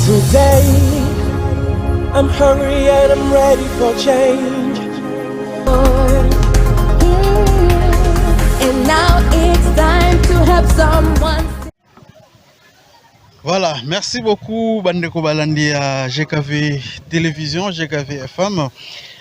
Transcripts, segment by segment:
Today, I'm hungry and I'm ready for change. And now it's time to help someone. Voilà, merci beaucoup Bandeko Balandi à GKV Télévision, GKV FM.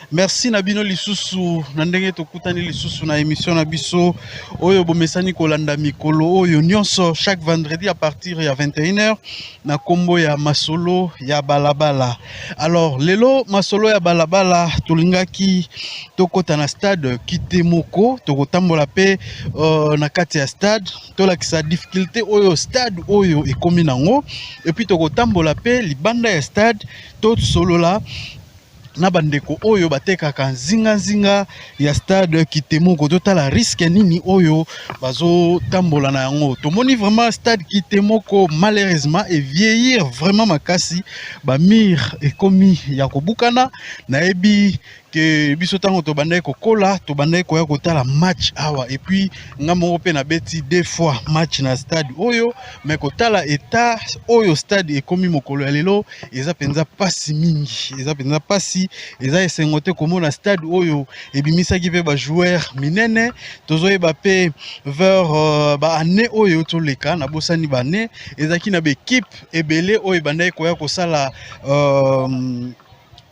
Merci Nabino Lisusu, Nandenge Tokutani Lisusu na émission Nabiso, Oyo Bomesani Kolanda Mikolo, Oyo Nyonso, chaque vendredi à partir de 21h, na kombo ya Masolo ya Balabala. Alors, lelo Masolo ya Balabala, Tolingaki, Tokota na stade Kitemoko, Tokotambola pe na kati ya stade, Tolakisa difficulté Oyo stade Oyo et Kominango, et puis Tokotambola pe libanda ya stade, Tot Solola. Na bandeko oyo batekaka nzinga ya stade Kitemoko totala risque nini oyo bazo tambola na yango. Tomoni vraiment stade Kitemoko malheureusement et vieillir vraiment makasi ba mire ekomi ya kobukana na ebi que biso tango to bandai kokola to bandai koya kotala match awa et puis ngamo pe na beti deux fois match na stade oyo mais kotala état oyo stade ekomi mokolo ya lelo eza penza pasi mingi eza penza pasi eza esengote komona stade oyo ebimisaki pe ba joueur minene tozoyeba pe vers ba année oyo toleka na bosani ba année ezaki na ba équipe ebele oyo bandai koya kosala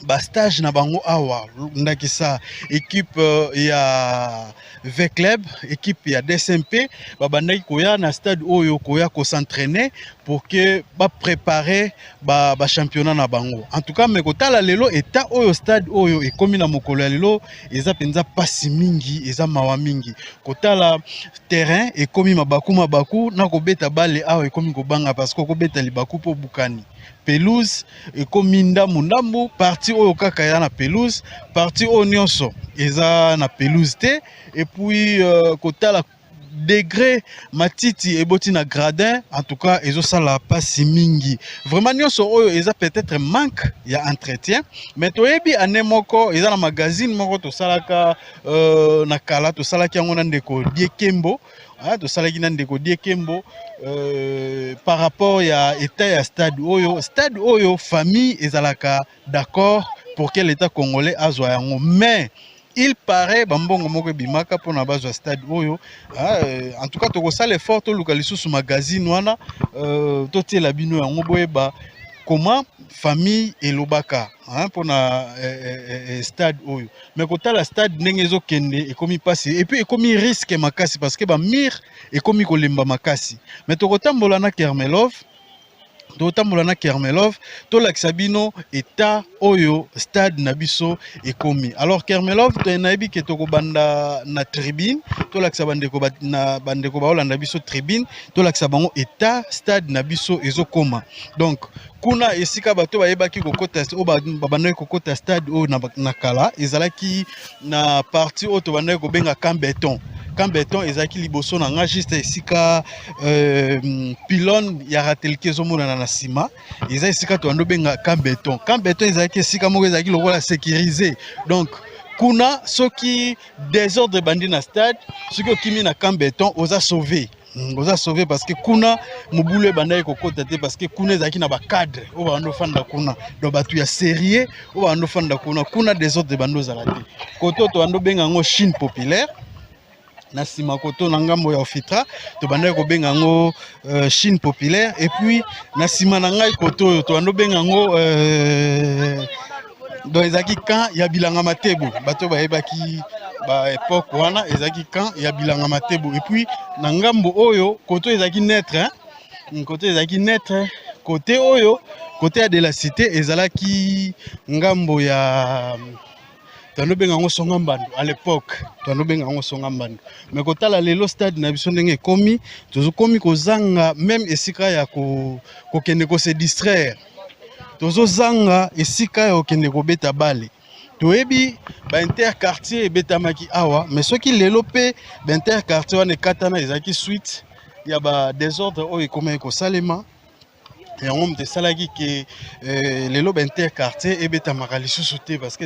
ba stage na bango awa ndakisa équipe ya V-Club équipe ya DSMP babandaki koya na stade oyo koya ko s'entraîner pour que ba préparer ba championnat na bango. En tout cas mekotala lelo eta oyo stade oyo ekomi na mokolo ya lelo eza penza pasi mingi eza mawa mingi kotala terrain ekomi mabaku na kobeta balle awa ekomi kobanga parce que kobeta libaku po bukani. Pelouse ekomi ndambu parti oyo kaka ya na pelouse parti oyo nyonso eza na pelouse te et puis kotala degré matiti eboti na gradin en tout cas ezo sala pasi mingi vraiment nyonso oyo eza peut-être manque ya entretien mais toyebi ane moko eza na magazine moko to salaka na kala to salaki yango na ndeko Diekembo to salaki na ndeko Diekembo par rapport ya état ya stade oyo famille ezalaka d'accord pour que l'état congolais azwa yango mais il paraît bambongo moko bimaka pona bazwa stade oyo en tout cas toko sala effort to luka lisusu magazine wana totiela bino yango boyeba comment famille elobaka pona stade oyo mais kotala stade ndenge ezokende ekomi pasi et puis ekomi risque makasi parce que ba mire ekomi kolemba makasi mais tokotambola na Kermelov to laksabino eta oyo stade nabiso ekomi alors Kermelov to nayebi ke to banda na tribune to laksabande ko na bande ko baolanda biso tribune to laksabango eta stade nabiso ezokoma donc kuna esika bato bayebaki kokota o babanda kokota stade o na kala ezalaki na partie o to banda ko benga camp béton ezaki liboso na nga juste esika pylône ya ratelke zomona na sima eza esika to ando benga camp béton ezaki esika moko ezaki lokola sécurisé donc kuna soki désordre bandi na stade soki okimi na camp béton oza sauvé parce que kuna mobulu ebandaki kokota te parce que kuna ezalaki na bacadre oyo bando fanda kuna donc bato ya sérieux oyo bando fanda kuna désordre bando ozala te koto to ando benga yango Chine populaire na sima koto na ngambo ya ofitra to bandaki kobenga yango Chine populaire et puis na sima na ngai koto to ando benga yango donc ezaki camp ya bilanga matebo bato bayebaki ba époque wana ezaki camp ya bilanga matebo et puis na ngambo oyo koto ezaki naître côté oyo côté ya de la cité ezalaki ngambo ya Tando benga ngo songa mbando à l'époque tando benga ngo songa mbando mais kotala lelo stade na biso ndenge komi tozo komi kozanga même esika ya ko kende ko se distraire tozo zanga esika ya okende ko beta bale toyebi ba interquartier ebetamaki awa mais soki lelo pe ba interquartier wana katana ezaki suite ya ba désordre o ekomaki ko salema et on me salagi que les lobes interquartiers et bêta marali sous-sauté parce que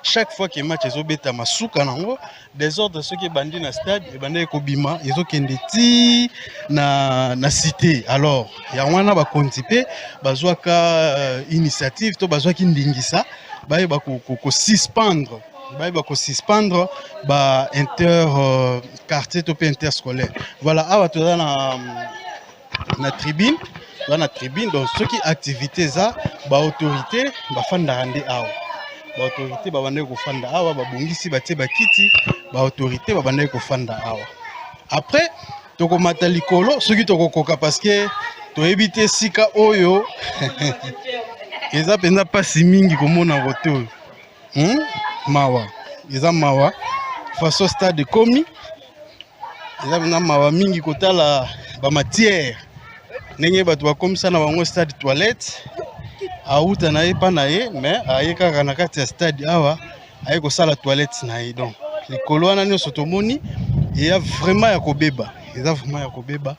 chaque fois que match ils ont bêta masuka nango des ordres ceux qui bandit na stade et bandé kobima ils ont kendeti na cité alors ya wana ba kontipe bazwa ka initiative to bazwa ki ndingisa ba ko suspendre ba suspendre ba inter quartier to interscolaire voilà awa to na tribune dans la tribune donc ceux qui activités ça ba autorité ba fanda rande awa ba autorité ba bande ko fanda awa ba bongisi ba tie ba kiti ba autorité ba bande ko fanda awa après to ko mata likolo ceux qui to ko koka parce que to éviter sika oyo eza penza pasi mingi ko mona roto mawa eza mawa façon stade komi eza penza mawa mingi kotala ba matière ndenge bato bakomisa na bango stade toilette auta na ye pa na ye mais aye kaka na kati ya stade awa aye kosala toilette na ye donc likolo wana nyonso tomoni eya vraiment ya kobeba eza vraiment ya kobeba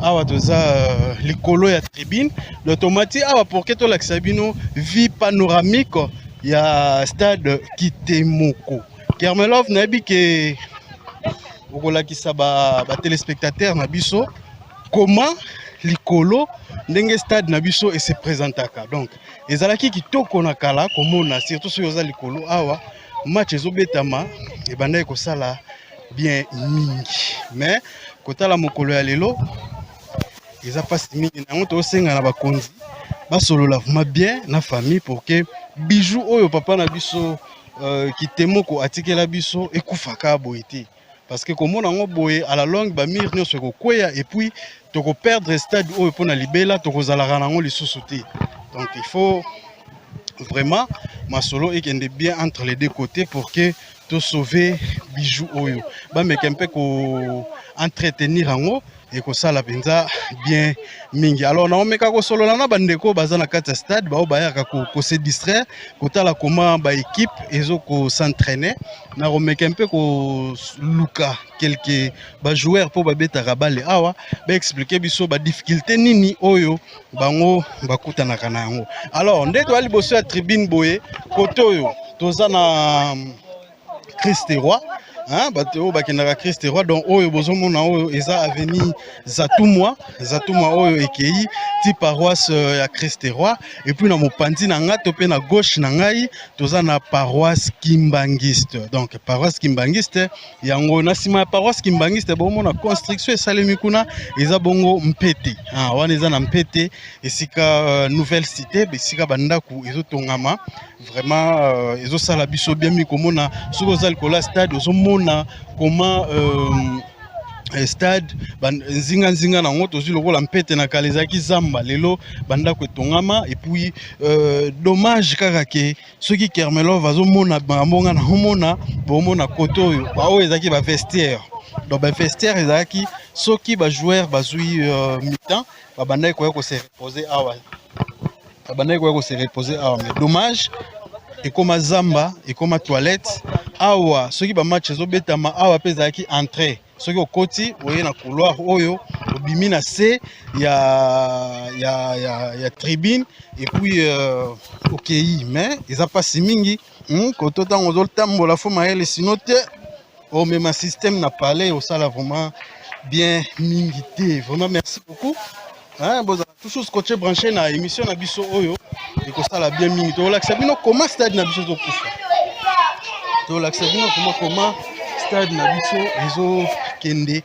awa toza likolo ya tribune l'automati awa pour que tolakisa bino vue panoramique ya stade Kitemoko Kermelov nayebi ke okolakisa ba téléspectateurs na biso comment likolo ndenge stade na biso et se présentaka donc ezalaki kitoko na kala komona surtout soki oza likolo awa match ezobetama ebandaki kosala bien mingi mais kotala mokolo ya lelo eza pasi mingi nango tosenga na bakonzi basolola vraiment bien na famille pour que bijou oyo papa na biso Kitemoko atikela biso ekufaka boye te parce que comme on a boye à la longue ba mir nyonso ekokweya et puis toko perdre stade oyo pona libela toko zalaka nango lisusu te donc il faut vraiment masolo ekende bien entre les deux côtés pour que to sauver bijou oyo ba mekempe ko entretenir yango et ko sala penza bien mingi alors na omeka ko solola na bandeko baza na kati ya stade ba bayaka ko se distraire ko tala comment ba équipe ezo ko s'entraîner na omekempe ko luka quelques ba joueurs pour ba beta rabale awa ba expliquer biso ba difficulté nini oyo bango bakutana kana yango alors ndeto ali boso ya tribune boye koto oyo toza na Christ Roi bato bakendaka Christ Roi donc oyo bozomona oyo eza avenue Zatumwa oyo ekei ti paroisse ya Christ Roi et puis na mopanzi na nga to pe na gauche na ngai toza na paroisse Kimbangiste donc paroisse Kimbangiste yango na sima ya paroisse Kimbangiste bomona construction esalemi kuna eza bongo mpete wana eza na mpete esika nouvelle cité esika bandaku ezotongama vraiment ezosala biso bien mi komona soki oza likolo ya stade ozomona comment stade nzinga nango tozwi lokola mpete na kala ezalaki zamba lelo bandako etongama et puis dommage kaka ke soki Kermelov azomona bambonga na omona bomona koto oyo baoyo ezalaki ba vestiaire donc ba vestiaire ezalaki soki ba joueur bazwi mi-temps babandaki koya ko se reposer awa mais dommage ekoma zamba ekoma toilette awa soki ba match ezobetama awa pe ezalaki entrée soki okoti oye na couloir oyo obimi na se ya tribune et puis okei mais eza pasi mingi koto ntango ozotambola fo mayele sino te omema système na palais osala vraiment bien mingi te vraiment merci beaucoup bozala toujours scotché branché na émission na biso oyo ekosala bien mingi tolakisa bino comment stade na biso ezokufa tolakisa bino comment stade na biso ezokende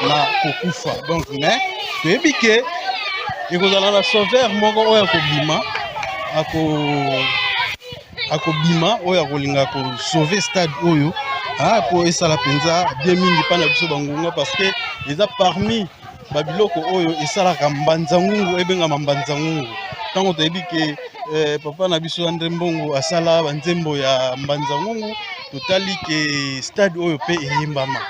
na kokufa donc mais toyebi ke ekozala na sauveur moko oyo akobima oyo akolinga kosauve stade oyo po esala penza bien mingi mpa na biso bangunga parce que eza parmi babiloko oyo esalaka mbanzangungu ebengama mbanzangungu ntango toyebi ke papa na biso Andre Mbongo asala banzembo ya mbanzangungu totali ke stade oyo pe eyembama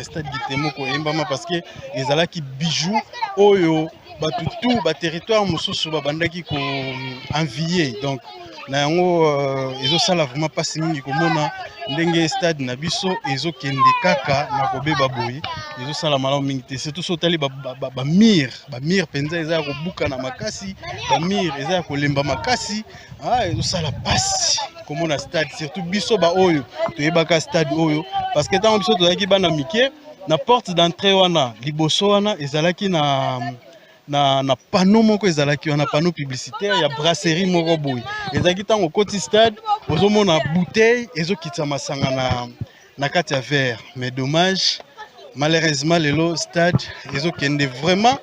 stade Kitemoko eyembama parce que ezalaki bijou oyo batutu ba territoire mosusu babandaki ko envier donc na yango ezosala vraiment pasi mingi komona ndenge stade na biso ezokende kaka na kobeba boye ezosala malamu mingi te surtout so otali bamire mpenza eza ya kobuka na makasi bamire eza ya kolemba makasi ezosala pasi komona stade surtout biso baoyo toyebaka stade oyo parce que ntango biso tozalaki bana mike na porte d'entrée wana liboso wana ezalaki na panneau moko ezalaki wana panneau publicitaire ya brasserie moko boye ezalaki ntango okoti stade ozomona bouteille ezokitisa masanga na kati ya verre mais dommage malheureusement lelo stade ezokende vraiment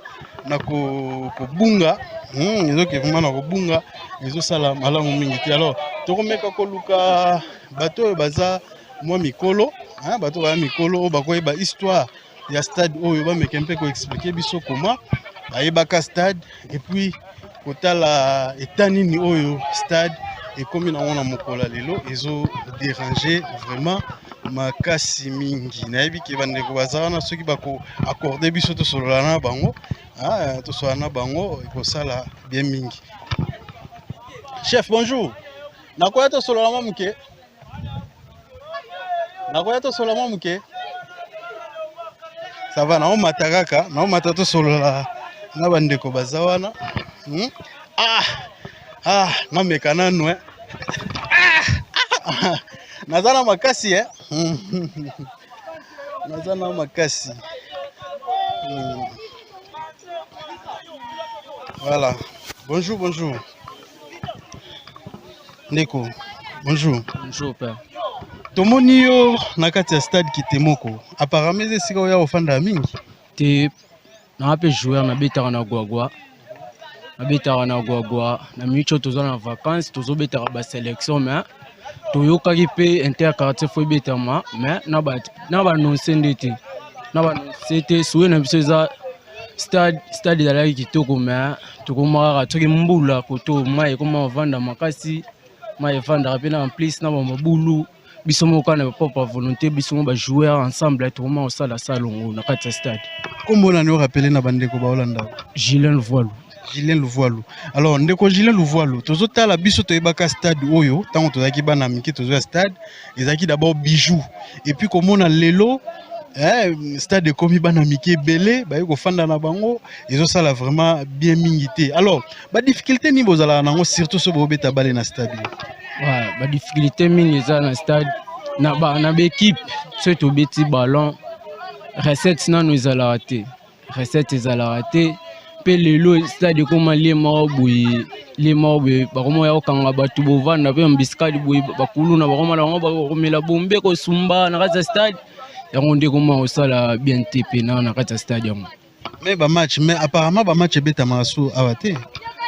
na kobunga ezokende vraiment na kobunga ezosala malamu mingi te alors tokomeka koluka bato oyo baza mwa mikolo bato baya mikolo oyo bakoyeba histoire ya stade oyo bameke mpe koexplike biso koma bayebaka stade et puis kotala eta nini oyo stade ekomi nango na mokolo lelo ezoderange vraiment makasi mingi nayebi ke bandeko baza wana soki bakoaccorde biso tosolola na bango tosolola na bango ekosala bien mingi. Chef, bonjour. Nakoya tosolola mwa muke. Nakoya tosolola mwa muke. Ça va, naomata kaka, naomata tosolola na bandeko baza wana. Nameka nanu nazana makasi nazana makasi. Voilà. Bonjour. Ndeko, bonjour. Bonjour père. Tomoni yo na kati ya stade Kitemoko. Apparemment esika oya ofanda mingi. Te na pe joueur na betaka na gwagwa. Na betaka na gwagwa na micho tozo na vacances tozo betaka ba sélection mais toyokaki pe interquartier fo betama mais na ba annoncer ndete. Na ba annoncer te soué na biso za stade ya la kitoko mais tokomaka toki mbula koto mai koma vanda makasi mai vanda rapena en plus na ba mabulu biso moko na propre volonté biso ba joueurs ensemble tokoma osala salongo na kati ya stade. Kombo na no rappeler na bandeko ba Holanda. Julien Louvoilou. Alors ndeko Julien Louvoilou tozotala biso toyebaka stade oyo tango tozaki bana miki tozoya stade ezaki d'abord bijou et puis komona lelo stade komi bana miki belé ba yoko fanda na bango ezosala vraiment bien mingi te. Alors ba difficulté ni bozala nango surtout so bobeta balé na stade. Ba difficulté mingi za na stade na équipe so to beti ballon recette nanu ezala raté pe lelo stade koma lema boye bakoma ya okanga batu bovanda pe mbiskadi boye bakuluna bakoma na bango bakomela bombe ko sumba na kati ya stade yango nde koma osala bien te pe na kati ya stade yango. Mais apparemment ba match beta masu awate.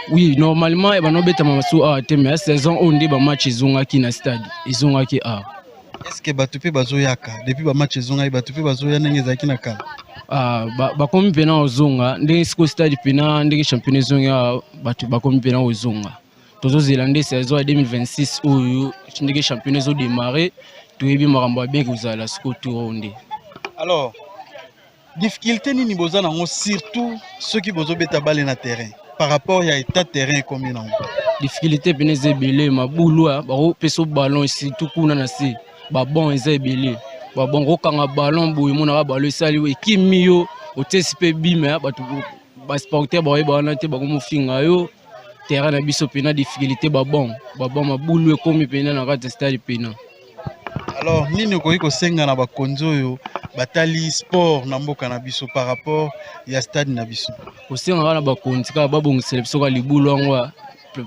Oui, normalement ba no beta masu awate mais saison onde ba match ezongaki na stade ezongaki a. Est-ce que batu pe bazoyaka depuis ba match ezongaki batu pe bazoya ndenge zaki na kala? Bakomi pena ozonga ndenge siko stade pena ndenge championnat zonga batu bakomi pena ozonga tozozela nde saison ya 2026 oyo ndenge championnat zo démarrer toyebi makambo bien kozala siko tour nde. Alors difficulté nini boza nango surtout ceux qui bozobeta balle na terrain par rapport ya état terrain comme nango? Difficulté pena zebele mabulu bako peso ballon surtout kuna na se ba bon ezebele ba bon kokanga ballon boye mona ba le sali ekimi yo otesi pe bima batu ba sporteur ba na te ba ko mofinga yo terrain na biso pena difficulté ba bon mabulu ekomi pena na kati stade pena. Alors nini ko senga na bakonzi oyo batali sport na mboka na biso par rapport ya stade na biso? Kosenga na bakonzi ka babongisela biso ka libulu ngwa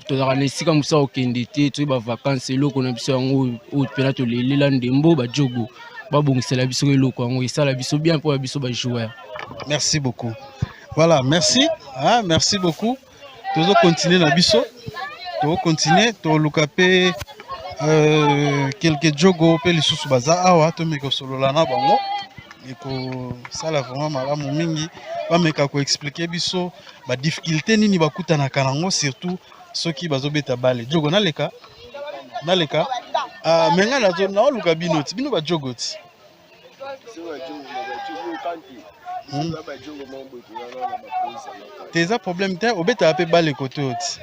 tozaka na esika mosa okende te toyi ba vacances eloko na biso yango oyo pena tolelela ndembo bajogo babongisela biso eloko yango esala biso bien pour biso ba joueur. Merci beaucoup. Voilà, merci. Merci beaucoup. Tozo continuer na biso. To continuer to lukape quelques jogo pe lisusu baza awa to meko solola na bango. Eko sala vraiment malamu mingi ba meka ko expliquer biso ba difficulté nini bakuta na kanango surtout soki bazobeta balle. Jogo naleka menga na zo na luka binoti bino ba jogoti. Teza problème te obeta ape balle côté oti.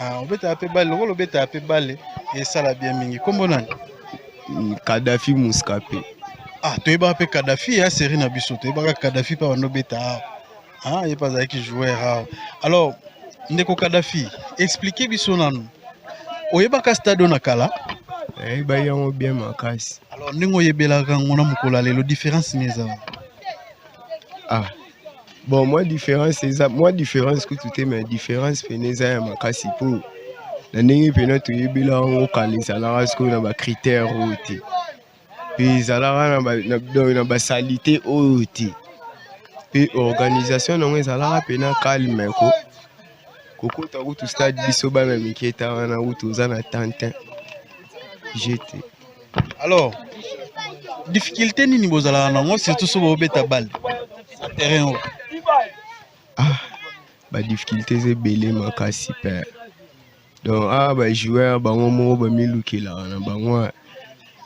Ah, obeta pe balle, lokolo obeta pe balle et ça la bien mingi. Kombo nani? Kadhafi Mouskape. Ah, toyeba pe Kadhafi ya série na biso, toyeba Kadhafi pa bano beta. Ah, il pas qui joueur. Alors, ndeko Kadhafi, expliquez biso nanu. Oyeba ka stade na kala? Eh ba yango bien makasi. Alors, ndingo yebela ngona mukola lelo différence neza. Ah. Bon, moi différence que tout est mais différence peneza ya makasi pour na ndenge pena to yebela ngo kalisa la rasko na ba critères oti. Puis zalaka na ba salité oti. Puis organisation na ngo ezalaka pena calme ko. Kokota kutu stade biso ba na miketa wana kutu za na tantin. J'étais. Alors, difficulté nini bozala nango surtout so bobeta balle. Terrain. Ah, ba difficulté c'est belé makasi père. Donc ah ba joueur bango mo ba milukela na bango.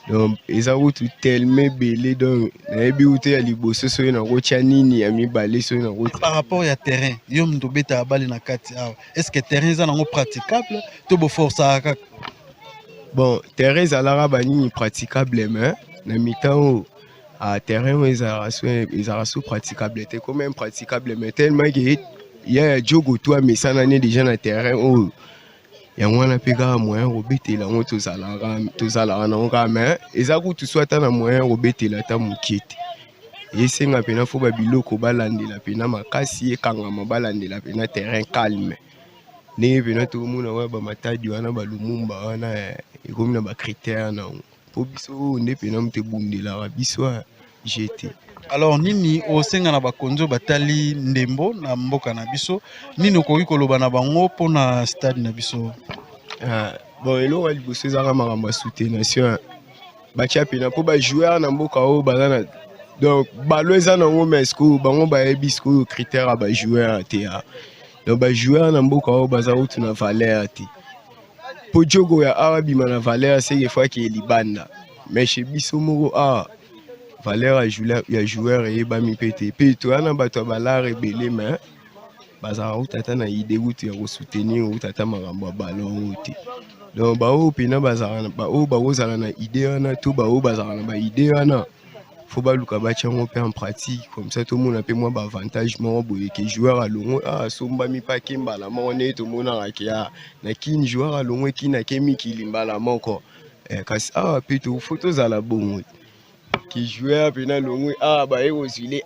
Donc eza kutu tellement belé donc na ebi uté ya liboso so na rocha nini ya mibale so na rocha. Par rapport à terrain, yo mto beta balle na kati. Est-ce que terrain za nango praticable to bo force aka? Bon, terrain za la ba nini praticable mais na mi-temps à terrain ils sont praticables c'est quand même praticable mais tellement que il y a jogo toi mais ça n'année déjà na terrain où il y a un pega moyen robéter la moto ça la na mais ils a tout soit na moyen robéter la ta mukite et c'est nga pena fo ba biloko balandela pena makasi e kanga mabalandela pena terrain calme ne pena to mona wa ba matadi wana ba lumumba wana e comme na ba critères na po biso ne pena mte bundela biso j'étais. Alors nini osenga na bakonzo batali ndembo na mboka na biso nini okoki koloba na bango pona stade na biso? Bon elo wa liboso ezaka makambo ya soutenation batia pena po ba joueur na mboka oyo baza na donc balo eza nango mais siko bango bayebi siko critère ya ba joueur te donc ba joueur na mboka oyo baza utu na valeur te po jogo ya awa bima na valeur c'est des fois qui est libanda mais chez biso moko valeur ya joueur et bami pété puis toi na bato balare belé mais bazara utata na idée utu ya ko soutenir utata makambo ballon uti donc ba o pena bazara ba o ba ozala na idée wana to ba o bazara na ba idée wana faut ba luka ba tiango pe en pratique comme ça tout le monde a pe moi ba avantage mo boye que joueur a longo somba mi pa kimbala mo ne to mona rakia na kin joueur a longo kina kemi kilimbala moko kasi pe to photo za la bongo qui jouait pena longo ba ezile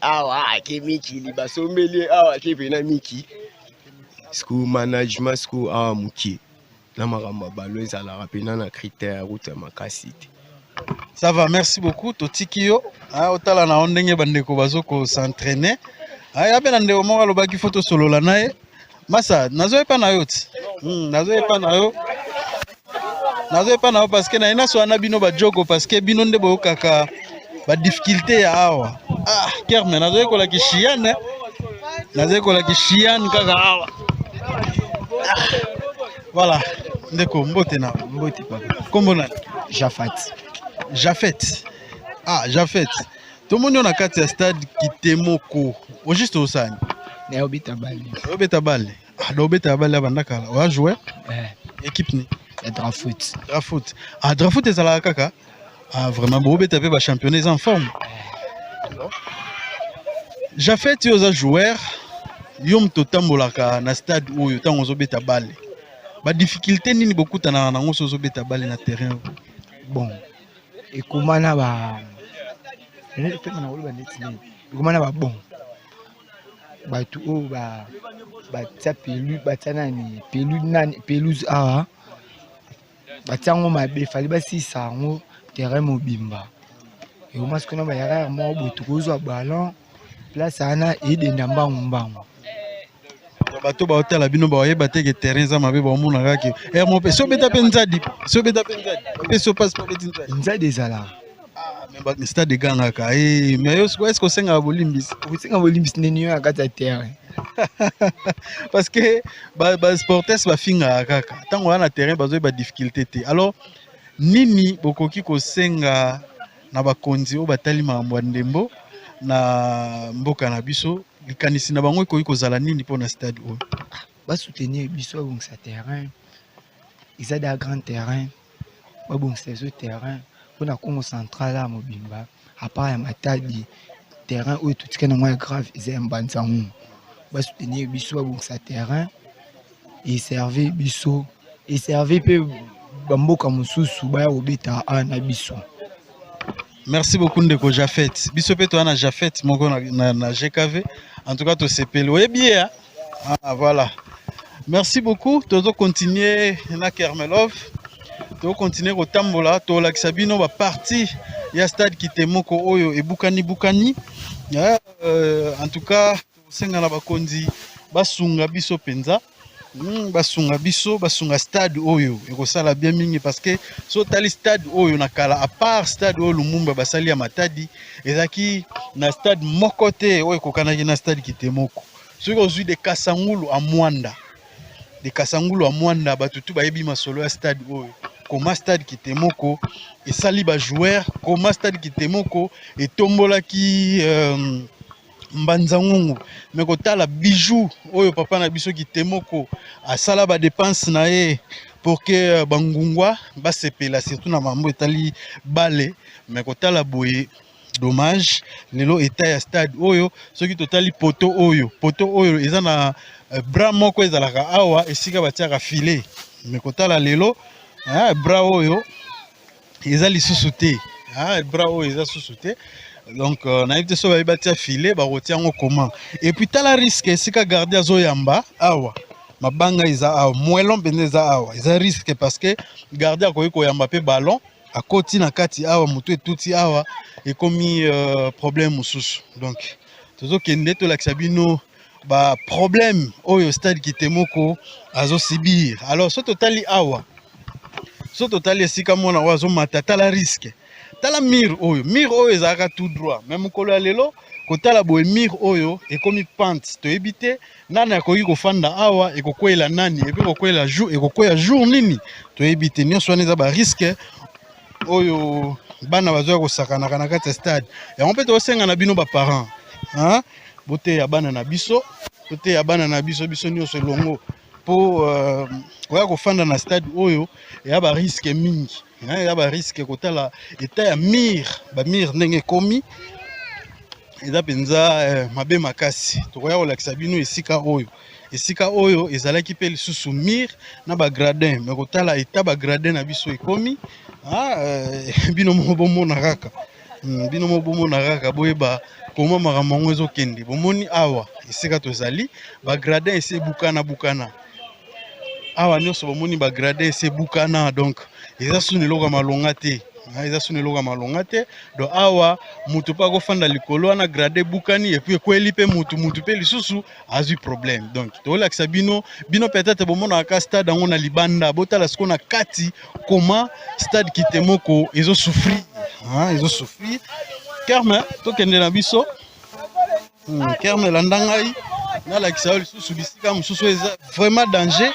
ke miki li basombeli ke pena miki school management school muki na maramba balo ezala pena na critère route makasi. Ça va, merci beaucoup totiki yo otala na ondenge bandeko bazoko s'entraîner ya bena ndeko moko alobaki photo solola naye masa nazoyepa na yo ti nazoyepa na yo parce que na ina so ana bino ba jogo parce que bino nde boyokaka ba difficulté ya awa kerme nazoye kola kishiane kaka awa voilà ndeko mbote na mbote papa kombo na Jafet Jafet tout le monde na kati ya stade Kitemoko au juste au sani na obeta balle do obeta balle abandaka wa jouer équipe ni Drafoot Drafoot ezala kaka vraiment bon obeta pe ba championnat en forme. Jafet yo za joueur yom to tambolaka na stade oyo tango zobeta balle ba difficulté nini bokuta na nango so zobeta balle na terrain bon et comment na ba ne fait na wolo ba netine comment na ba bon ba tu o ba tia pelu ba tana ni pelouse ba tiango mabe fali ba sisa ngo terrain mobimba et au moins que na ba yara mo botu ko zo ballon place ana e de ndambango bato ba hotel abino ba yeba te ke terrain za mabe ba mona kaki mo pe so beta nzadi pe so passe pas beta nzadi ezala mais ba stade ganga ka mais yo est-ce que senga bolimbis neni yo akata terrain parce que ba sportes ba finga kaka tango na terrain bazo ba difficulté te alors nini bokoki ko senga na bakonzi o batali mambo ndembo na mboka na biso likanisi na bango ekoki kozala nini pona stade oyo ba soutenir biso donc sa terrain ils ont des grands terrains. Bon, c'est ce terrain. On a comme central à Mobimba. À part un matadi, terrain où tout ce qui est grave, ils ont un banzangou. Va soutenir Bissou, bon, ça terrain. Et servir Bissou. Et servir peu Bambo comme Soussouba ou Beta à Bissou. Merci beaucoup Ndeko Jafet. Biso pe to na Jafet moko na GKV. En tout cas to sepelo. Eh bien. Ah voilà. Merci beaucoup. Tozo continuer na Kermelov. Tozo continuer au Tambola, to la Sabino ba parti ya stade Kitemoko oyo e bukani. En tout cas, senga na bakonzi basunga biso penza. Basunga stade oyo ekosala bien mingi parce que so tali stade oyo na kala à part stade oyo Lumumba basali ya Matadi ezaki na stade moko te oyo kokanaki na stade Kitemoko soki ozwi de Kasangulu à Mwanda batutu bayebi masolo ya stade oyo koma stade Kitemoko esali ba joueur koma stade Kitemoko etombolaki Mbanzangungu mais kotala bijou oyo papa na biso Kitemoko asala ba dépense na ye pour que bangungwa basepela surtout na mambo etali bale mais kotala boye dommage lelo état ya stade oyo soki totali poto oyo eza na bras moko ezalaka awa esika batiaka filet mais kotala lelo bras oyo eza lisusu te bras oyo eza susu te. Donc, on a été sur le bâtiment filé, bah retient au comment. Et puis t'as la risque, si qu'à garder à Zoyamba, awa, ma banga isa awa, moellon beneza awa, ils a risque parce que garder à quoi yamba pe ballon, à côté na kati awa, mutu et touti awa, et commis problème ou sous. Donc, tout ce qui est net au lac Sabino, bah problème, au stade Kitemoko, azo sibir. Alors, ce totali awa, ce totali si comme on a oiseau matata la risque. Tala mur oyo ezaka tout droit même kolo ya lelo kotala boye mur oyo ekomi pente to ebite nana akoki kofanda awa ekokwela nani epi kokwela jour ekokwela jour nini to ebite nyonso wana eza ba risque oyo bana bazoya kosakana na kati ya stade yango mpe tosenga na bino ba parents bote ya bana na biso biso nyonso elongo po oya kofanda na stade oyo ya ba risque mingi. Il y a un risque que la état mir ndenge komi eza penza mabe makasi to koya olakisa bino esika oyo ezalaki pe lisusu mir na ba gradin mais kotala état ba gradin na biso ekomi bino mobomona kaka boyeba koma makambo ezokende bomoni awa esika tozali ba gradin ese bukana awa nyonso bomoni ba gradin ese bukana donc eza suni loka malonga te donc awa mutu pa ko fanda likolo na grade bukani et puis kweli pe mutu pe lisusu azu problème donc to lakisa bino peut-être bomona ka stade ngona libanda botala siko na kati comment stade Kitemoko ezo souffrir Kerme to kende na biso Kerme landangai na lakisa lisusu bisika mususu eza vraiment danger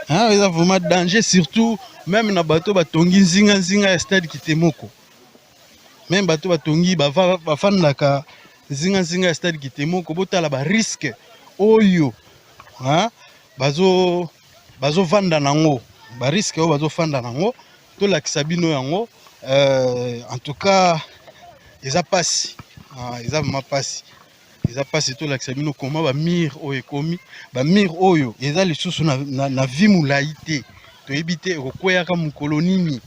eza vraiment danger surtout même na bateau batongi nzinga ya stade Kitemoko même bateau batongi bafandaka nzinga ya stade Kitemoko botala ba risque oyo bazo vanda nango ba risque oyo bazo fanda nango to lakisa bino yango en tout cas eza pasi eza vraiment pasi to lakisa bino koma ba mur oyo ekomi ba mur oyo eza lisusu na vie mulaite to ebite ekokweyaka mukolo nini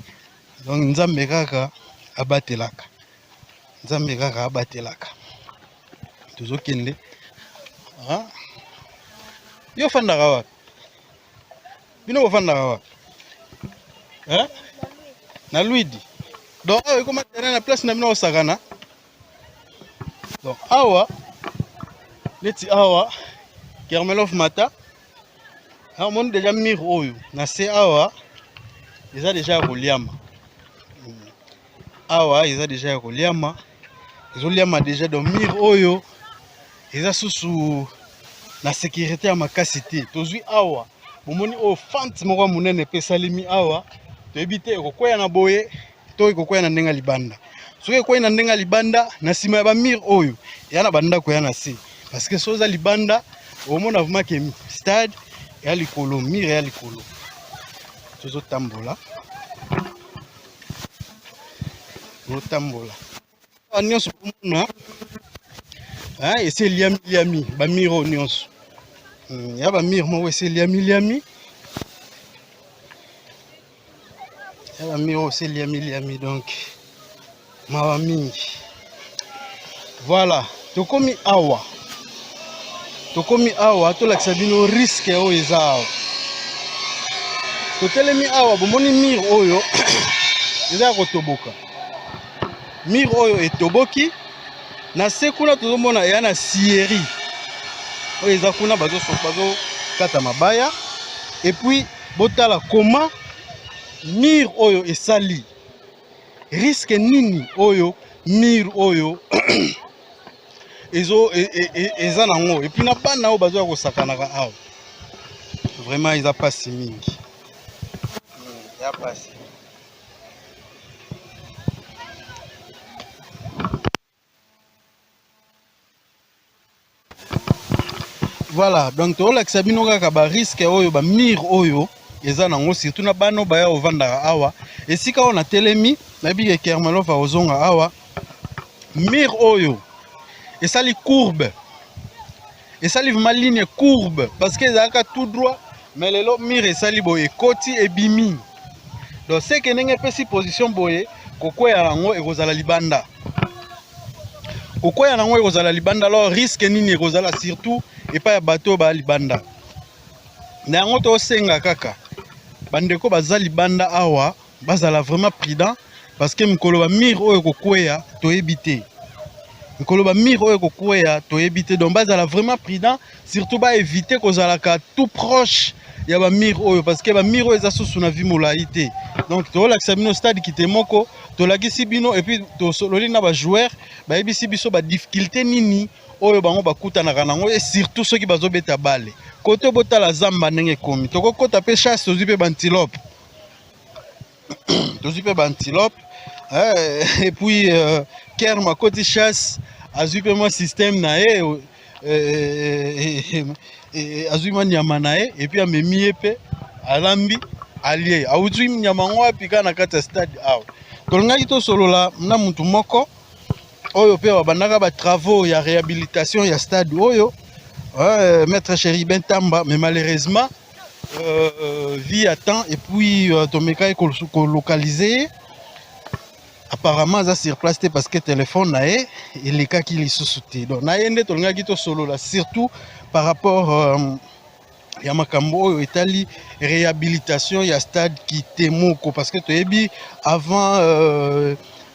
donc nzambe kaka abatelaka tozokende yo fandaka wapi bino bofandaka wapi na Luidi donc awa ekoma terrain na place na bino osakana donc awa neti awa Kermelov mata on déjà mur oyo na se awa eza déjà koliama ezoliama déjà donc mur oyo eza susu na sécurité ya makasi te tozwi awa bomoni oyo fente moko monene pe salimi awa toyebi te ekokwea na boye to ekokwea na ndenga libanda soki ekokwea na ndenga libanda na nsima ya ba mur oyo ya na bandako ya na se parce que soza libanda omona vraiment que stade ya likolo mire ya likolo tozotambola nyonso komona esi eliami bamire nyonso ya bamire moko esi eliami ya bamire esi eliami donc mawa mingi. Voilà, tokomi awa tolakisa bino risque oyo eza awa. Totelemi awa bomoni mire oyo eza kotoboka. Mire oyo etoboki na se kuna tozomona ya na sieri oyo eza kuna bazo kata mabaya et puis botala koma mire oyo esali risque nini oyo mire oyo eza nango et puis na bana oyo bazo kosakanaka awa vraiment eza pasi mingi ya pasi. Voilà, donc tolakisa bino kaka ba risque oyo ba mire oyo eza nango surtout na bano baya ovanda awa esika on a telemi na bige Kermalova ozonga awa mire oyo esali courbe esali vraiment ligne courbe parce que ezalaka tout droit mais lelo mire esali boye ekoti ebimi donc c'est que ndenge pesi position boye kokwea yango ekozala libanda kokwea yango ekozala libanda alors risque nini ekozala surtout epa ya bato ba libanda na yango tosenga kaka bandeko baza libanda awa bazala vraiment prudent parce que mikolo ba mire oyo kokwea toyebi te mikolo ba mire oyo kokwea toyebi te donc bazala vraiment prudent surtout ba éviter kozalaka tout proche ya ba mire oyo parce que ba mire oyo eza susu na vie molai te donc tolakisa bino stade kitemoko tolakisi bino et puis tosololi na ba joueur bayebisi biso ba difficulté nini oyo bango bakutanaka nango et surtout ceux qui bazobeta bale kote botala zamba ndenge komi tokokota pe chasse tozwi pe bantilope et puis Kerma koti chasse azwi pe mo système na ye azwi ma nyama na ye et puis amemi ye pe alambi allié awuzwi nyama ngo apika na kati ya stade awa tolingaki tosolola na mutu moko oyo pe babandaka ba travaux ya réhabilitation ya stade oyo maître Chéribin Tamba mais malheureusement vie à temps et puis tomeka ko localiser apparemment ça sur place parce que téléphone na e il est qui lisusu te donc na yende tolingaki to solo là surtout par rapport ya makambo oyo etali réhabilitation ya stade Kitemoko parce que toyebi avant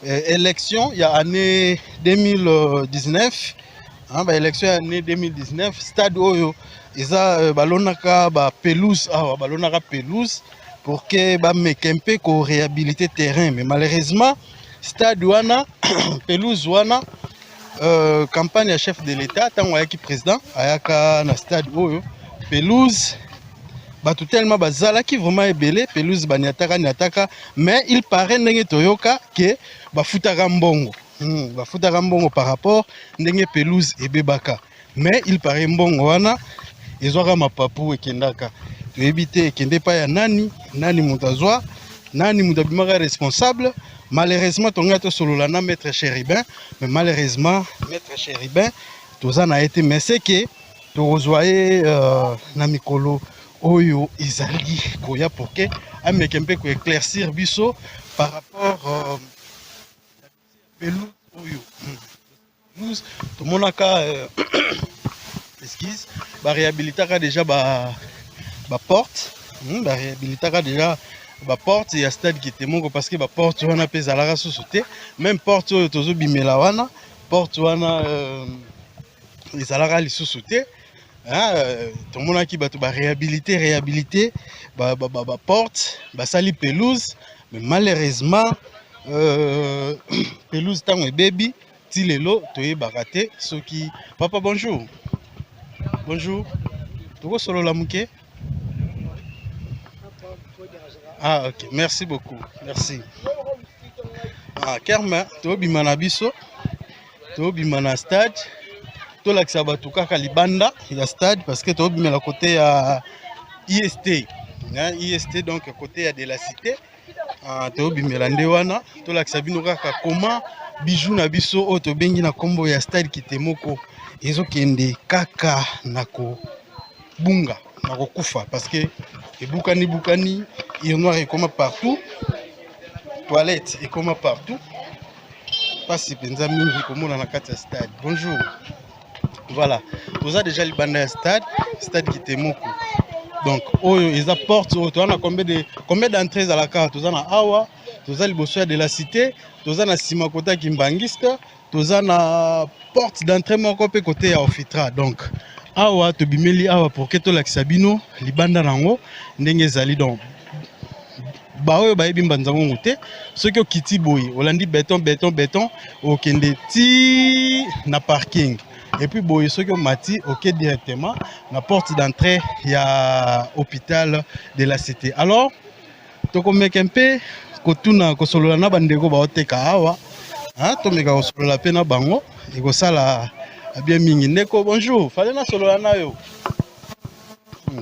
élection il y a année 2019 ba élection année 2019 stade oyo eza balonaka ba pelouse balonaka pelouse pour que ba mekempe ko réhabiliter terrain mais malheureusement stade wana pelouse wana campagne ya chef de l'état tango ayaki président ayaka na stade oyo pelouse bato tellement bazalaki vraiment ebele pelouse baniataka mais il paraît ndenge toyoka que bafutaka mbongo bafutaka mbongo par rapport ndenge pelouse ebebaka mais il paraît mbongo wana ezwaka mapapu ekendaka toyebi te ekende pa ya nani moto azwa nani moto abimaka responsable. Malheureusement tonga tosolola na maître Chéribin mais malheureusement maître Chéribin toza na été mais c'est que tozoye na mikolo oyo ezali koya pour que amekempe ko éclaircir biso par rapport pelouse oyo pelouse to monaka esquisse ba réhabilitaka déjà ba porte ba réhabilitaka déjà ba porte ya stade Kitemoko parce que ba porte wana pe zalaka susu te même porte oyo tozo bimela wana porte wana ezalaka lisusu te tomonaki bato ba réhabiliter ba porte basali pelouse mais malheureusement pelouse tango ebebi ti lelo toyebaka te soki papa bonjour tokosolola muke. Ah ok, merci beaucoup, merci. Kerma, tobima na biso, tobima na stade, tolakisa bato kaka libanda ya stade parce que tobima la côté ya IST. IST donc côté de la cité to bimelande wana to lakisa bino kaka comment bijou na biso o to bengi na kombo ya style kitemoko ezokende kaka nako bunga nako kufa parce que bukani il noir et comme partout toilette et comme partout pas si penza mingi comme na kati ya stade. Bonjour. Voilà, vous avez déjà le bandé stade kitemoko. Donc, ils apportent, tu as combien d'entrées à la carte? Tu as Awa, tu as le bossoir de la cité, tu as na Simakota Kimbangiste, tu as na porte d'entrée mon côté à Ofitra. Donc, Awa, tu bimeli Awa pour que tu l'axabino, libanda nango, ndenge zali donc. Baoyo ba ebimba nzango ngote, ceux qui kiti boy, olandi béton, au kende ti na parking. Et puis boy ceux qui ont mati ok directement la porte d'entrée il y a hôpital de la cité. Alors to komeka mpe kotuna kosolola na bandeko ba oteka awa hein to meka kosolola pe na bango e kosala bien mingi ndeko. Bonjour, fallait na solola na yo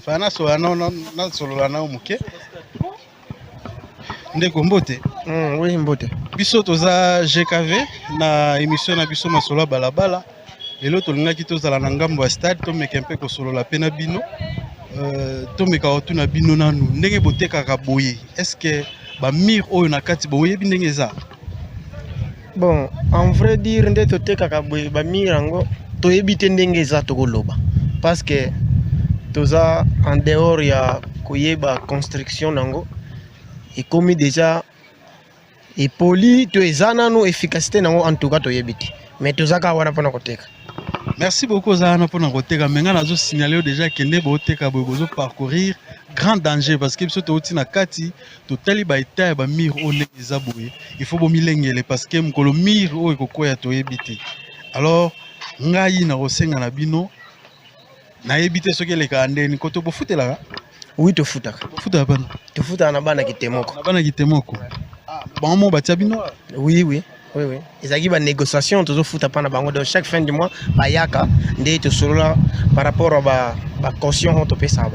fallait na solola na solola na muke ndeko mbote. Oui mbote Biso toza GKV na émission na biso masolo balabala. Et l'autre, on a quitté aux alangambo stade, to meka mpe ko solo la pena bino, to meka otuna bino nanu, ndenge boteka kaboye. Est-ce que ba mir oyo na kati boye bindenge za? Bon, en vrai dire nde toteka kaboye ba mir ango to ebite ndenge za to koloba. Parce que toza en dehors ya koyeba construction nango et comme déjà et poli to ezana no efficacité nango en tout cas to yebite. Mais toza ka wana pona koteka. Merci beaucoup Zana pour notre teka. Maintenant, nous signalé déjà que ne boteka bozo parcourir grand danger parce que biso to na kati to tali ba ita ba mir o le zaboye. Il faut bomilengele parce que mkolo mir o ekoko ya to ebité. Alors ngai na rosenga na bino na ebité soki le kande ni koto bofutela. Oui to futaka. Futa bana. To futa na bana kitemoko. Na bana kitemoko. Bon mo batia bino. Oui oui. Oui, oui. Ils ont une négociation, ils ont fait de chaque fin du mois, bayaka, de solo par rapport à la caution on peut ça.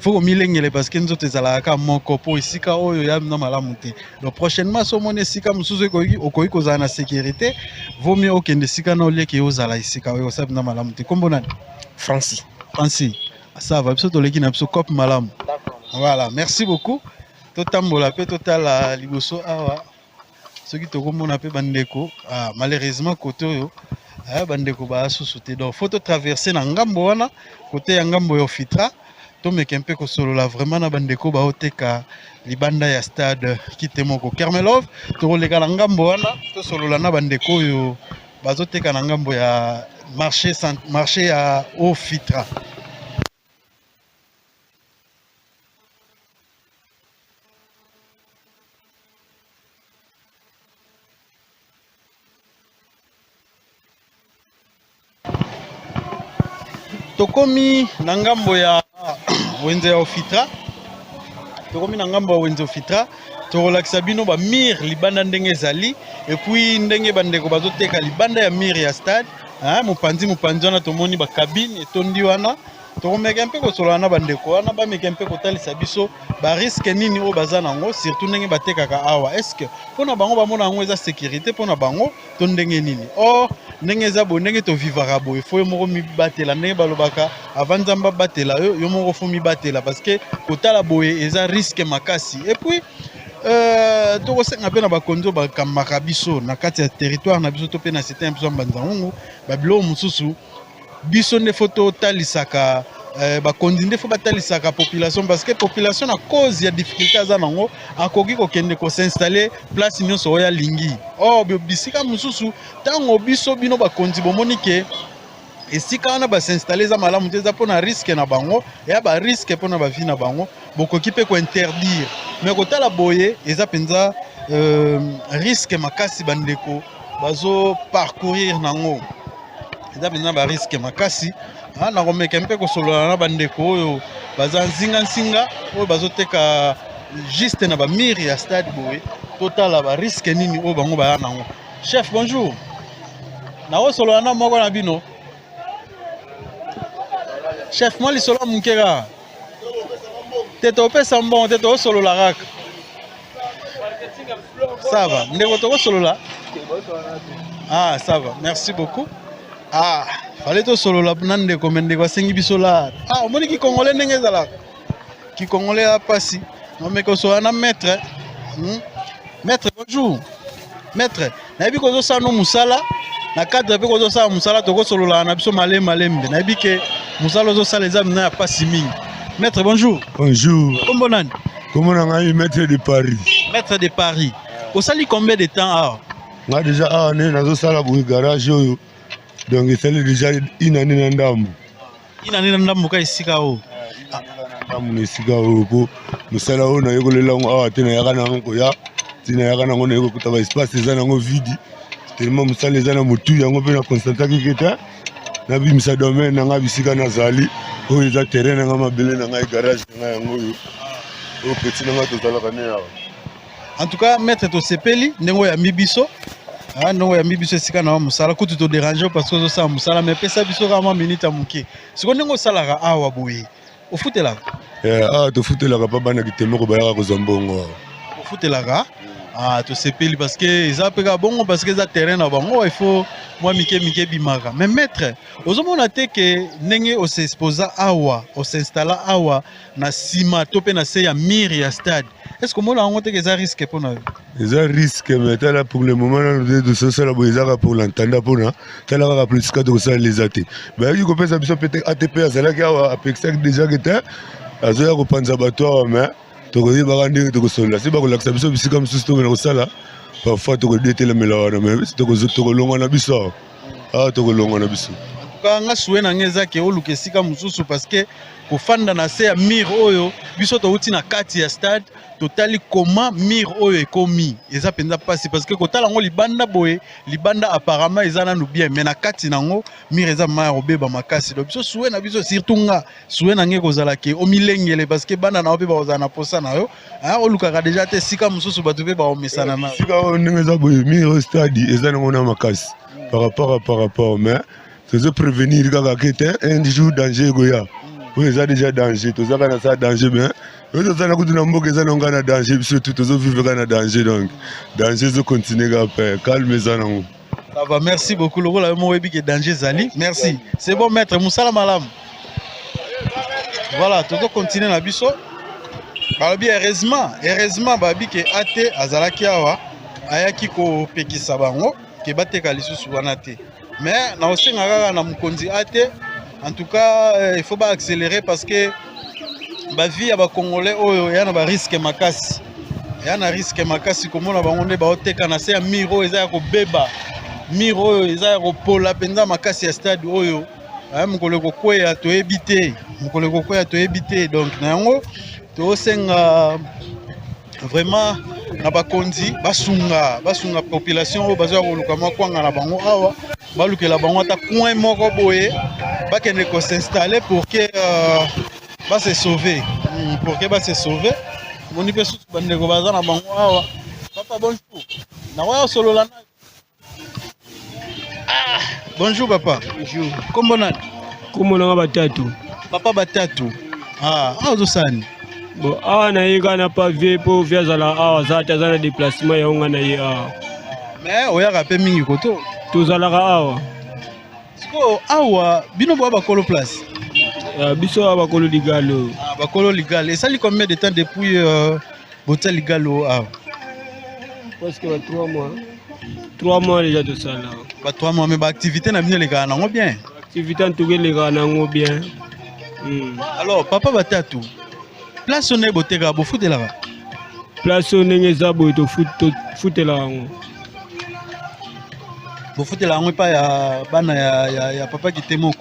Faut milengele parce que nous autres alaka moko po isika oyo ya na malamu te. Donc prochainement so mone sika musuzu okoyi koza na sécurité, vaut mieux okende sika na oleki ozala isika oyo sabe na malamu te. Kombo nani? Francis. Ça va biso to leki na biso cop malamu. Voilà, merci beaucoup. Totambola pe total liboso awa. Ceux qui te comprennent peu bandeko malheureusement côté yo bandeko ba sous-sauté donc faut traverser na ngambo wana côté ya ngambo yo fitra to meka mpe ko solo la vraiment na bandeko ba oteka libanda ya stade kitemoko Kermelov to leka na ngambo wana to solo la na bandeko yo bazoteka na ngambo ya marché ya au fitra. Tokomi na ngambo ya wenze ya ofitra. Tokomi na ngambo ya wenze ofitra. Torolakisa bino ba mir libanda ndenge zali et puis ndenge bandeko bazoteka libanda ya mir ya stade. Mopanzi wana tomoni ba cabine etondi wana. Tokomeka mpe kosolola na bandeko wana ba meka mpe kotalisa biso ba risque nini o baza nango surtout ndenge batekaka awa. Est-ce que pona bango bamona ngo eza sécurité pona bango to ndenge nini? Or ndenge za bo ndenge to vivara bo il faut moko mi batela ndenge balobaka avant nzamba batela yo moko fo mi batela parce que kotala boye eza risque makasi et puis to kosenga pe na bakonzo bakamaka biso na kati ya territoire na biso to pe na certain biso mbanzango babilo mususu biso ne photo talisaka bakondi nde fo batalisaka population parce que population na cause ya difficulté za nango akoki kokende ko s'installer place nyonso oya lingi bisika mususu tango biso bino bakondi bomoni ke esika wana ba s'installer za malamu te za pona risque na bango ya ba risque pona ba vie na bango bokoki pe ko interdire mais kotala boye eza penza risque makasi bandeko bazo parcourir nango eza penza ba risque makasi na komeka mpe kosolola na bandeko oyo baza nzinga oyo bazoteka juste na ba mire ya stade boye totala ba risque nini oyo bango baya nango. Chef bonjour, na osolola na moko na bino chef moi lisolo mukera Tete opesa mbongo tete osolola kaka. Ça va. Ndeko toko solola. Ah, ça va. Merci beaucoup. Ah, fallait to solola nande ko mende ko sengi bisola. Ah, moni ki congolais ndenge zala. Ki congolais a passi. Non mais ko so ana maître. Maître bonjour. Maître, na bi ko zo sano musala. Na cadre pe ko zo sa musala to ko solola na biso malembe. Na bi ke musala zo sala examen na passi mingi. Maître bonjour. Bonjour. Comment on Comment on a eu maître de Paris? Maître de Paris. Au sali combien de temps ah? Moi déjà on est dans sala pour garage yo. Donc il déjà une année dans ndambu. Une année dans ndambu ka isika o. Ndambu ne sika o ko musala o na yeko lelango ah tena yaka na ngo ya. Tina yaka na ngo na yeko kutaba espace za na ngo vide. Tellement musala za na mutu yango pe na constata ki keta. Na bi misa domaine na nga bisika na zali. O eza terrain na nga mabele na nga garage na yango yo. O petit na nga to zala kana ya. En tout cas, maître to sepeli ndengo ya mibiso. Ah ndengo ya mibiso sika na musala kutu to déranger parce que ça musala mais pesa biso ka minute amuke. Siko ndengo salaka awa boye. Au futela. Ah to futela ka pa bana kitemo ko bayaka ko zambongo. Au futela ah to sepeli parce que ils peka bongo parce que za terrain na bango il faut moi mike bimaka. Mais maître, ozomona te que ndenge o s'exposa awa, o s'installa awa na sima to pe na se ya mur ya stade. Est-ce que moi, on a des risques pour nous? Des risques, mais là pour le moment, de ce soit là pour l'entendre pour nous. T'as là plus que ça les athées. Mais il faut penser peut-être ATP à cela qui a Apex déjà qui était. À ce qu'on pense abattoir, mais tu connais pas quand tu es seul là. C'est pas que l'accès c'est comme si tu es seul là. Parfois tu connais tes mélanges, mais tu es long en abyssal. Ah, tu es long en abyssal. Quand on a souhaité n'angeza que oluke sika mususu parce que kofanda na se ya mur oyo biso to uti na kati ya stade totali comment mur oyo ekomi eza penza pasi parce que kotala ngo libanda boye libanda apparemment eza nanu bien mais na kati nango mur eza ma robeba makasi donc biso souhaité na biso surtout nga souhaité nange kozala ke omilengele parce que banda na ope ba ozana na posa na yo ah oluka déjà te sika mususu batu pe ba omesana na sika ndenge za boye mur stade eza nango na makasi par rapport mais c'est de prévenir que un jour danger goya. Oui, ça déjà danger. Tout ça quand ça danger bien. Oui, ça n'a qu'une ambo que ça n'a pas danger. Surtout tout ça vivre quand danger donc danger se continue à faire. Calme ça non. Ça va, merci beaucoup. Le rôle moi webi que danger zali. Merci. C'est bon maître Moussala Malam. Voilà, tout ça continue na biso. Balobi heureusement babi que ate azalaki awa ayaki ko pekisa bango ke bateka lisusu wana te. Mais na osenga kaka na mukonzi ate en tout cas il faut pas accélérer parce que ba vie ya ba congolais oyo yana ba risque makasi yana risque makasi komona bango nde ba oteka na se ya miro eza ya kobeba miro eza ya kopola penza makasi ya stade oyo mukolo kokweya to ebite donc na yango to osenga vraiment na bakonzi basunga population oyo bazwa koluka makwanga na bango awa balukela bango ata coin moko boye bakende ko s'installer pour que va se sauver moni pe susu bandeko baza na bango awa papa bonjour na wa solo la bonjour papa bonjour kombo na batatu papa batatu ozo sani bon awa na ye kana pa vie po vie azala awa zata zana déplacement ya unga na ye awa mais oyaka pe mingi koto tozalaka awa siko awa bino bo bakolo place biso awa bakolo ligalo bakolo ligalo esali combien de temps depuis bota ligalo awa presque 3 mois déjà de ça là ba 3 mois mais ba activité na bino lekana nango bien activité ntuke lekana nango bien alors papa batatu place on est boteka bo futelaka place on est za bo to futela ngo bo futela ngo pa ya bana ya papa Kitemoko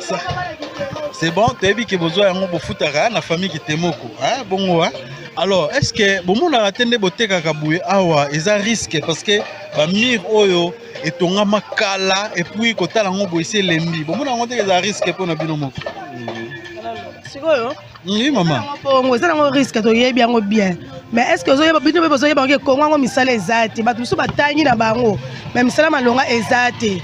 ça c'est bon tu as vu que besoin ngo bo futaka na famille Kitemoko bongo alors est-ce que bomona atende boteka kabuye awa eza risque parce que ba mur oyo etonga makala et puis kotala ngo bo ese lembi bomona ngo te eza risque pour na bino moko sikoyo oui maman bongo eza ngo risque to yebi yango bien mais est-ce que ozoyeba bino be bozoyeba ke kongo ngo misala ezate bato biso batangi na bango mais misala malonga ezate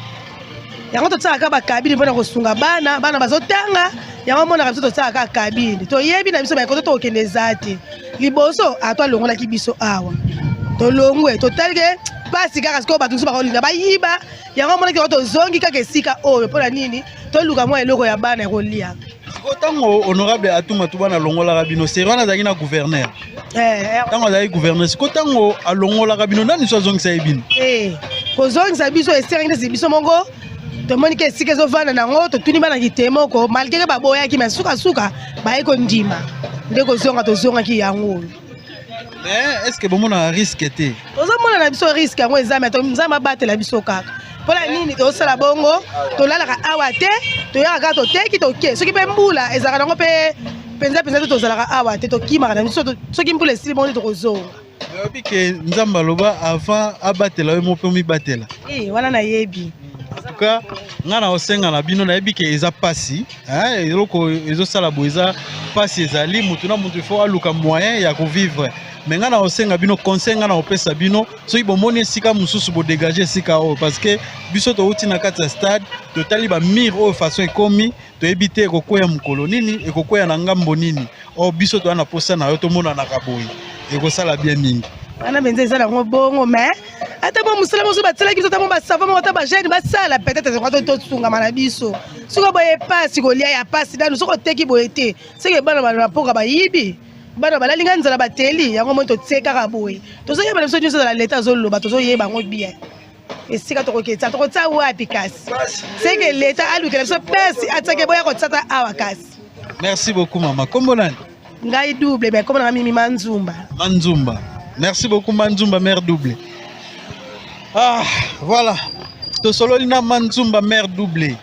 yango tosalaka bakabine mpona kosunga bana bazotanga yango monaka biso tosalaka kabine toyebi na biso bayekoto tokende eza te liboso atwalongolaki biso awa tolongwe totalike pasi kaka sikoyo bato biso bakolinga bayiba yango monaki yango tozongi kaka esika oyo mpona nini toluka mwa eloko ya bana ekolia ntango honorable Atumatu bana alongolaka bino seri wana azalaki na gouverneur ntango azalaki gouverneur siko ntango alongolaka bino nani so azongisa ye bino kozongisa biso eseraki neti biso moko tomoni ke esika ezovanda nango totuni bana kite moko malgré baboyaki me sukasuka baye kondima nde kozonga tozongaki yango oyo mais est ce que bomona risque te tozomona na biso risque yango eza me nzambe abatela biso kaka mpona nini tosala bongo tolalaka awa te toyaka kaka toteki toke soki mpe mbula ezalaka nango mpe mpenza te tozalaka awa te tokimaka na biso soki mbula esili bongo nde tokozonga oyebi ke nzambe aloba avant abatela yo mo mpe omibatela wana nayebi en tout cas nga na osenga na bino nayebi ke eza pasi eloko ezosala boye eza pasi ezali mutu na mutu ifo aluka moyen ya kovivre mais nga na osenga bino conseil nga na opesa bino soki bomoni esika mosusu bodégage esika oyo parce que biso touti na kati ya stade totali bamire oyo façon ekomi toyebi te ekokwea mokolo nini ekokwea na ngambo nini oyo biso toya na posa na yo tomonanaka boye ekosala bien mingi wana benza eza nango bongo mais ata mwa mosala mosusu batielaki biso ata mwa basava moko ata bagene basala peut-être ezonga tosungama na biso soki boye pasi kolia ya pasi nanu soki oteki boye te soki bana na mpoka bayibi bana balalinga nzala bateli yango moi totie kaka boye tozoyeba na biso nyonso ezala leta azoloba tozoyeba yango bien esika tokoketisa tokotia wapi kasi seke leta alukela biso pesi atiake boya kotisata awa kasi. Merci beaucoup mama. Kombo nani? Ngai double mais kombo na mimi Manzumba. Manzumba. Merci beaucoup Manzumba mère double. Ah voilà. Tosololi na Manzumba mère double.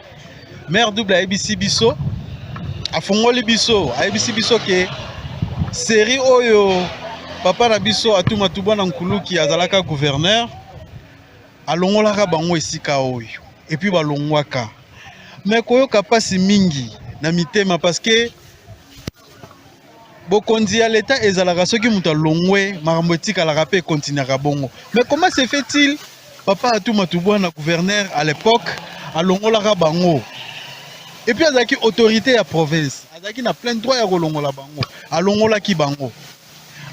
Mère double ABC biso. Afongoli biso, ABC biso ke série oyo papa na biso Atumatu bwana nkuluki azalaka gouverneur alongolaka bango esika oyo et puis balongwaka mais koyoka pasi mingi na mitema parce que bokonzi ya l'état ezalaka soki mutu alongwe makambo etikalaka pe continuera bongo mais comment se fait-il papa Atumatu bwana gouverneur à l'époque alongolaka bango et puis azaki autorité ya province azaki na plein droit ya kolongola bango alongolaki bango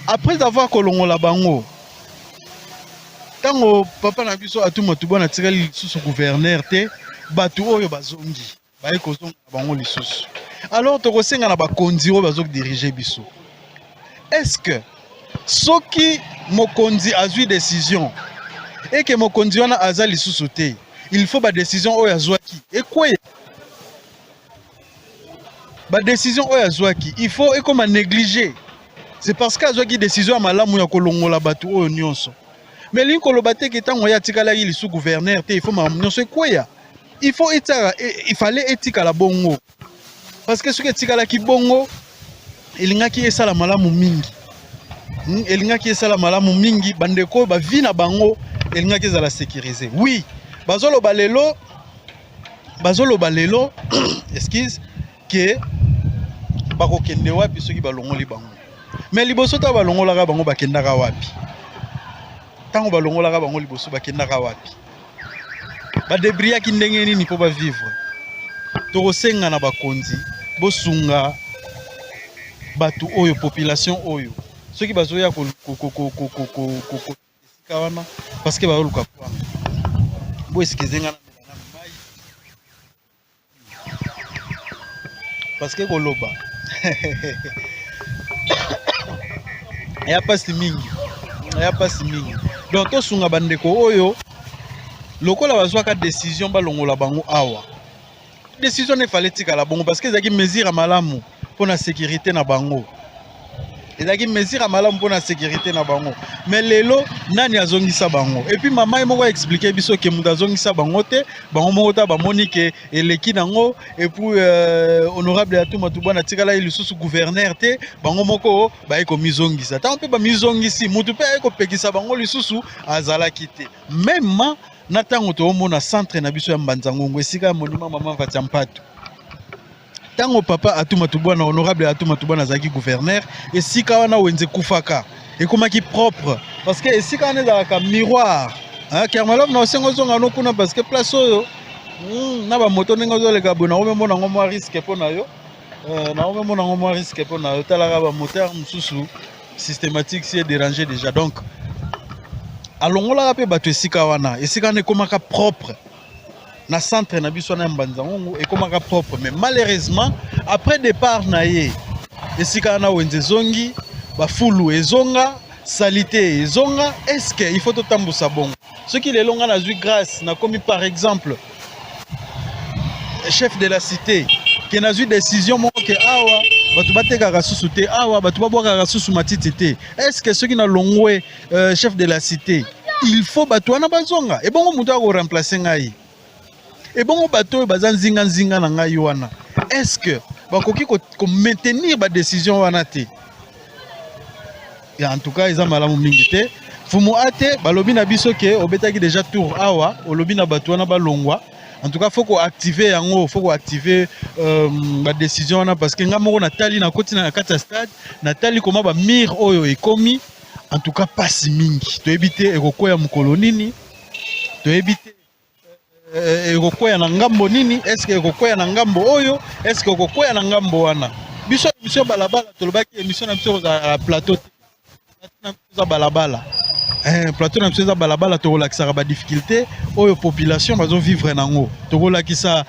après avoir kolongola bango tango papa na biso Atumatu bwana tikali lisusu gouverneur te batu oyo bazongi baye kozonga bango lisusu alors tokosenga na bakonzi oyo bazok diriger biso est-ce que soki mokonzi azwi décision et que mokonzi wana aza lisusu te il faut ba décision oyo azwaki ekwe ba décision oyo azwaki il faut ekoma négliger c'est parce que azwaki décision ya malamu ya kolongola batu oyo nyonso mais lingi koloba te ke ntango ya tikalaki lisu gouverneur te il faut makambo nyonso ekweya il faut etaka il fallait etikala bongo parce que soki etikalaki bongo elingaki esala malamu mingi elingaki esala malamu mingi bandeko bavi na bango elingaki ezala sécurisé oui bazoloba lelo excuse ke bakokende wapi soki balongoli bango mais liboso ta balongolaka bango bakendaka wapi tango balongolaka bango liboso bakendaka wapi badebriaki ndenge nini mpo bavivre tokosenga na bakonzi bosunga batu oyo population oyo soki bazoya esika wana parce que bayoluka kwanga bo esikizenga na mai parce que koloba ya pasi mingi donc tosunga bandeko oyo lokola bazwaka décision balongola bango awa décision ne fallait tikala bongo parce que ezaki mesure malamu pour la sécurité na bango ezaki mesure malamu pour la sécurité na bango mais lelo nani azongisa bango et puis maman moko expliquer biso ke mutu azongisa bango te bango moko ta bamoni ke eleki nango et puis honorable Atumatu bwana tikala lisusu gouverneur te bango moko baye ko mizongisa ta mpe ba mizongisi mutu pe aye ko pekisa bango lisusu azalaki te même na tango toomona centre na biso ya Mbanzangongo esika monument maman Vatia Mpatu tango papa Atumatu bwana honorable Atumatu bwana azaki gouverneur esika wana wenze kufaka ekomaki propre parce que esika wana ezalaka miroir Kermalov na osengo zonga no kuna parce que place oyo na bamoto ndenge ozoleka boye naomemona ngo mwa risque mpo na yo naomemona ngo mwa risque mpo na yo talaka bamoteur mosusu systématique si déranger déjà donc alongolaka mpe bato esika wana ekomaka propre na centre na biso na Mbanza Ngungu ekomaka propre mais malheureusement après départ na ye esika na wenze zongi bafulu ezonga salité ezonga est-ce que il faut totambusa bongo ce qui lelonga na zui grâce na komi par exemple chef de la cité qui na zui décision moko ke awa batu batekaka susu te awa batu babwakaka susu matiti te est-ce que ceux qui na longwe chef de la cité il faut batu wana bazonga et bongo mutu ako remplacer ngai et bongo bato baza nzinga na ngai wana est-ce que bakoki ko maintenir ba décision wana te en tout cas ils ont malamu mingi te fumu ate balobi na biso ke obetaki déjà tour awa olobi na bato wana balongwa en tout cas faut ko activer yango faut ko activer ba décision wana parce que ngamoko na tali na koti na kata stade na tali koma ba mire oyo ekomi en tout cas pasi mingi to ebite ekokoya mukolo nini to ebite ekokoya na ngambo nini est-ce que ekokoya na ngambo oyo est-ce que ekokoya na ngambo wana biso émission balabala tolobaki émission na biso za plateau za balabala plateau na biso za balabala tolakisa ba difficulté oyo population bazo vivre nango tolakisa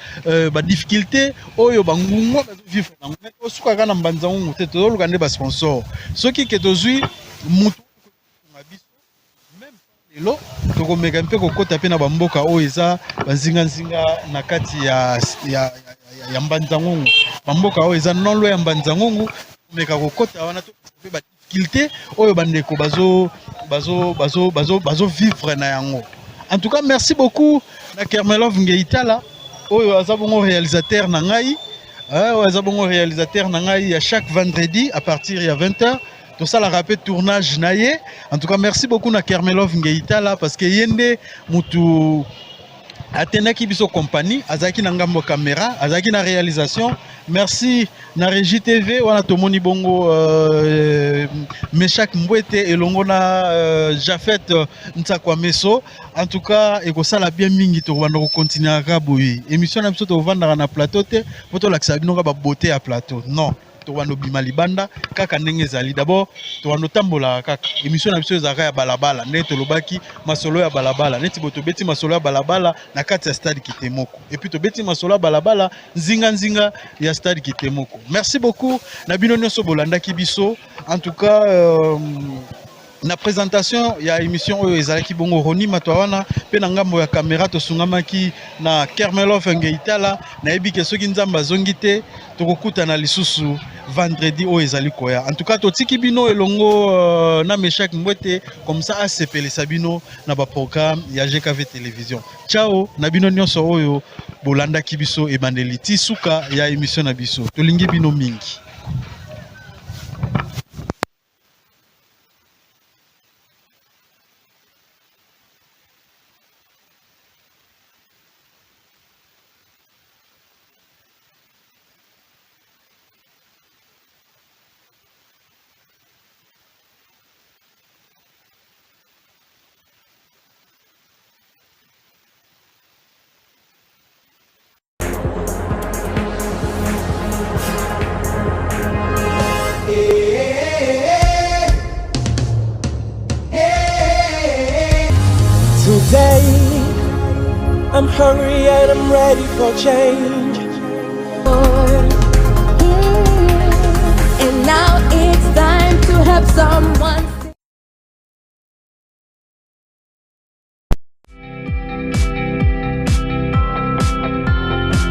ba difficulté oyo bangungu bazo vivre nango osuka kana Mbanza Ngungu te toluka nde ba sponsor soki ke tozui mutu lelo tokomeka mpe kokota mpe na bamboka oyo eza banzinga na kati ya Mbanza Ngungu bamboka oyo eza non loin ya Mbanza Ngungu meka kokota wana mpe ba difficulté oyo bandeko bazo vivre na yango. En tout cas merci beaucoup na Kermelov Ngeitala oyo aza bongo réalisateur na ngai aza bongo réalisateur na ngai à chaque vendredi à partir ya 20h. Tout ça la rappel tournage naie. En tout cas merci beaucoup na Kermelov Ngeitala parce que yende mutu atenaki biso compagnie azaki na ngambo caméra azaki na réalisation. Merci na Régie TV wana tomoni bongo Meshak Mbwete elongo na Jafet Ntsakwa Meso. En tout cas ekosala bien mingi to wanda ko continuer ka boyi émission na biso to vanda na plateau te poto lakisa bino ka ba beauté à plateau non to wanda bima libanda kaka ndenge ezali d'abord to wanda tambola kaka émission na biso ezaka ya balabala nde to lobaki masolo ya balabala neti boto beti masolo ya balabala na kati ya stade Kitemoko et puis to beti masolo ya balabala nzinga ya stade Kitemoko. Merci beaucoup na bino nyonso bolandaki biso. En tout cas na présentation ya émission oyo ezalaki bongo Roni Matwana pe na ngambo ya caméra to sungamaki na Kermelov Ngeitala na ebike soki nzamba zongi te tokokuta na lisusu vendredi oyo ezali koya. En tout cas totiki bino elongo na Meshak Mbwete comme ça asepelisa bino na ba programme ya GKV télévision. Ciao na bino nyonso oyo bolandaki biso ebandeli ti suka ya émission na biso tolingi bino mingi. Today, I'm hungry and I'm ready for change. And now it's time to help someone.